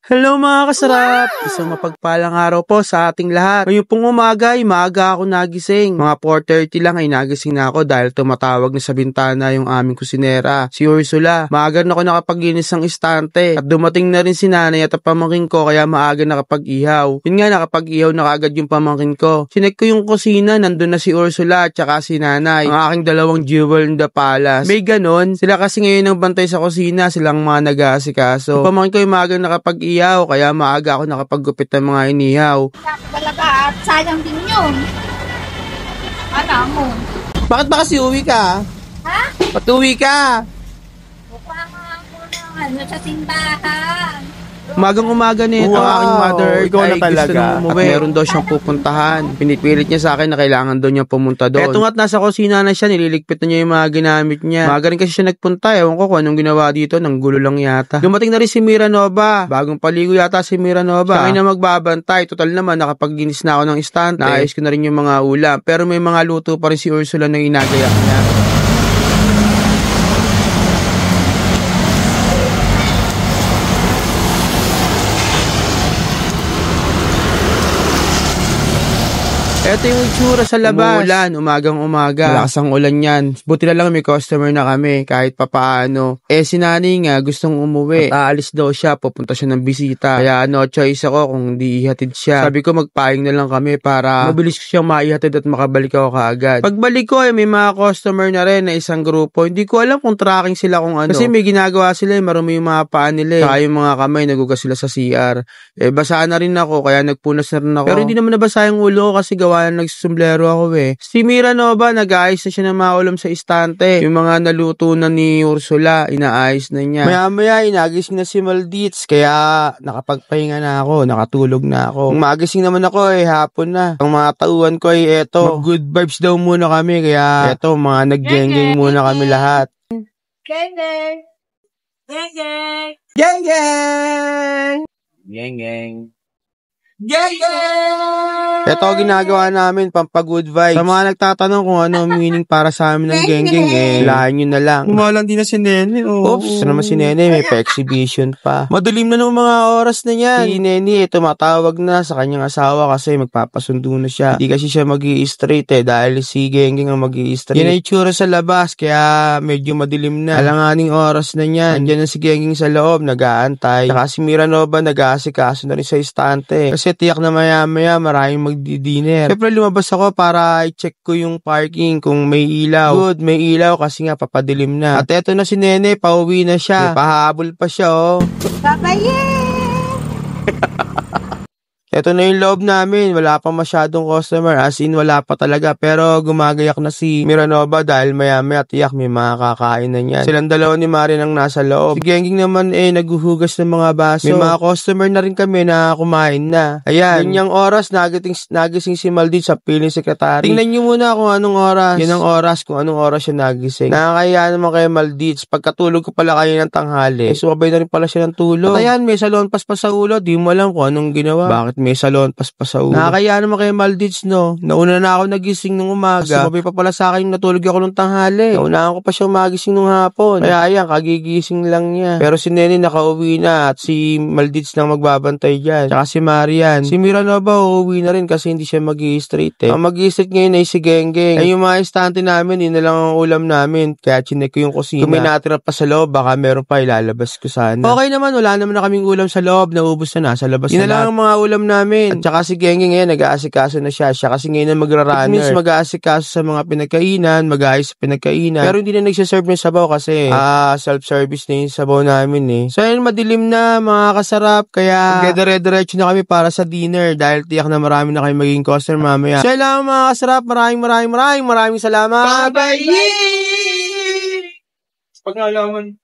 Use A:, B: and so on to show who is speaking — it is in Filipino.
A: Hello mga kasarap! Isang mapagpalang araw po sa ating lahat. Ngayon pong umaga ay maaga ako nagising. Mga 4:30 lang ay nagising na ako dahil tumatawag na sa bintana yung aming kusinera, si Ursula. Maaga na ako nakapaglinis ng istante at dumating na rin si nanay at ang pamangkin ko kaya maaga nakapag-ihaw. Yun nga, nakapag-ihaw na kaagad yung pamangkin ko. Sinek ko yung kusina, nandun na si Ursula at saka si nanay, ang aking dalawang jewel in the palace. May ganon, sila kasi ngayon ang bantay sa kusina, silang mga nag-aasikaso. Yung pamangkin ko ay maaga nakapag-ihaw kaya maaga ako nakapaggupit ng mga inihaw.
B: Talaga at sayang din yun. Alam mo.
A: Bakit ba kasi uwi ka?
B: Ha?
A: Patuwi ka?
B: Mukha nga ako ng sa simbahan.
A: Umagang-umaga na ito, aking mother
C: ikaw na
A: ay
C: talaga.
A: gusto nang umuwi. At meron daw siyang pupuntahan. Pinipilit niya sa akin na kailangan daw niya pumunta doon. Eto nga't nasa kusina na siya, nililigpit na niya yung mga ginamit niya. Maaga rin kasi siya nagpunta, ewan ko kung anong ginawa dito, nang gulo lang yata. Dumating na rin si Mira Nova. Bagong paligo yata si Mira Nova. Siya na magbabantay. Total naman, nakapaglinis na ako ng istante. Naayos ko na rin yung mga ulam. Pero may mga luto pa rin si Ursula na inagayak niya. Ito yung itsura sa labas. Umuulan, umagang-umaga. Malakas ang ulan yan. Buti na lang may customer na kami kahit papaano. Si nanay nga gustong umuwi. At aalis daw siya, pupunta siya ng bisita. Kaya choice ako kung di ihatid siya. Sabi ko magpaing na lang kami para mabilis ko siyang maihatid at makabalik ako kaagad. Pagbalik ko may mga customer na rin na isang grupo. Hindi ko alam kung tracking sila kung ano. Kasi may ginagawa sila, marumi yung mga paan nila. Saka yung mga kamay, nagugas sila sa CR. Basaan na rin ako, kaya nagpunas na rin ako. Pero hindi naman nabasa yung ulo ko kasi gawa nagsumblero ako Si Mira Nova, nag-aayos na siya ng mga ulam sa istante. Yung mga naluto na ni Ursula, inaayos na niya. Maya-maya, inagising na si Maldits, kaya nakapagpahinga na ako, nakatulog na ako. Kung magising naman ako, hapon na. Ang mga tauhan ko ay eto, good vibes daw muna kami, kaya eto, mga nag-geng-geng muna kami lahat.
B: Geng-geng! Geng-geng!
A: Geng-geng!
C: Geng-geng.
A: Ito ginagawa namin, pampa-good vibes. Sa mga nagtatanong kung ano meaning para sa amin ng geng-geng, lahan nyo na lang. Umalang din na si Nene, Oops, naman si Nene, may pa-exhibition pa. Madilim na ng mga oras na yan. Si Nene, tumatawag na sa kanyang asawa kasi magpapasundo na siya. Hindi kasi siya mag-i-straight dahil si geng-geng ang mag-i-straight. Yan ay tsura sa labas, kaya medyo madilim na. Alanganing oras na yan. Andiyan na si geng-geng sa loob, nag-aantay. Saka si Mira Nova, nag-aasikaso na rin sa istante. Kasi tiyak na maya-maya maraming magdi-dinner. Siyempre lumabas ako para i-check ko yung parking kung may ilaw. Good, may ilaw kasi nga papadilim na. At eto na si Nene, pauwi na siya. Pahabol pa siya,
B: Babayin!
A: Ito na yung loob namin, wala pa masyadong customer, as in wala pa talaga, pero gumagayak na si Mira Nova dahil maya-maya tiyak may mga kakain na niyan. Silang dalawa ni Marin ang nasa loob. Si Genging naman naghuhugas ng mga baso. May mga customer na rin kami na kumain na. Ayan, ganyang oras, nagising si Maldit sa piling sekretary. Tingnan nyo muna kung anong oras. Yan ang oras, kung anong oras siya nagising. Nakakaya naman kay Maldit, pagkatulog ko pala kayo ng tanghali, sumabay na rin pala siya ng tulog. At ayan, may salon pas sa ulo, di mo alam kung anong ginawa. Bakit may salon paspas sa ulo? Nakakaya naman kay Maldits, Nauna na ako nagising nung umaga. Sabi pa pala sa akin natulog ako nung tanghali. Naunahan ko pa siya magising nung hapon. Kaya ayan, kagigising lang niya. Pero si Nene nakauwi na at si Maldits lang magbabantay dyan. Tsaka si Marian. Si Mira Nova uuwi na rin kasi hindi siya mag-i-straight Ang mag-i-straight ngayon ay si Geng-geng. Ay yung mga istante namin, yun na lang ang ulam namin. Kaya chinek ko yung kusina. Kung may natira pa sa loob, baka meron pa ilalabas ko sana. Okay naman, wala naman na kaming ulam sa loob. Naubos na nasa labas na lang ang mga ulam namin. At saka si Gengeng ngayon, nag-aasikaso na siya. Siya kasi ngayon na magra-runner. It means mag-aasikaso sa mga pinagkainan, mag-aayos sa pinagkainan. Pero hindi na nagsiserve ng sabaw kasi self-service na yung sabaw namin So yun, madilim na mga kasarap. Kaya dire-diretso na kami para sa dinner dahil tiyak na marami na kayo magiging customer mamaya. So yun lang mga kasarap. Maraming salamat. Bye-bye! Pag nalaman,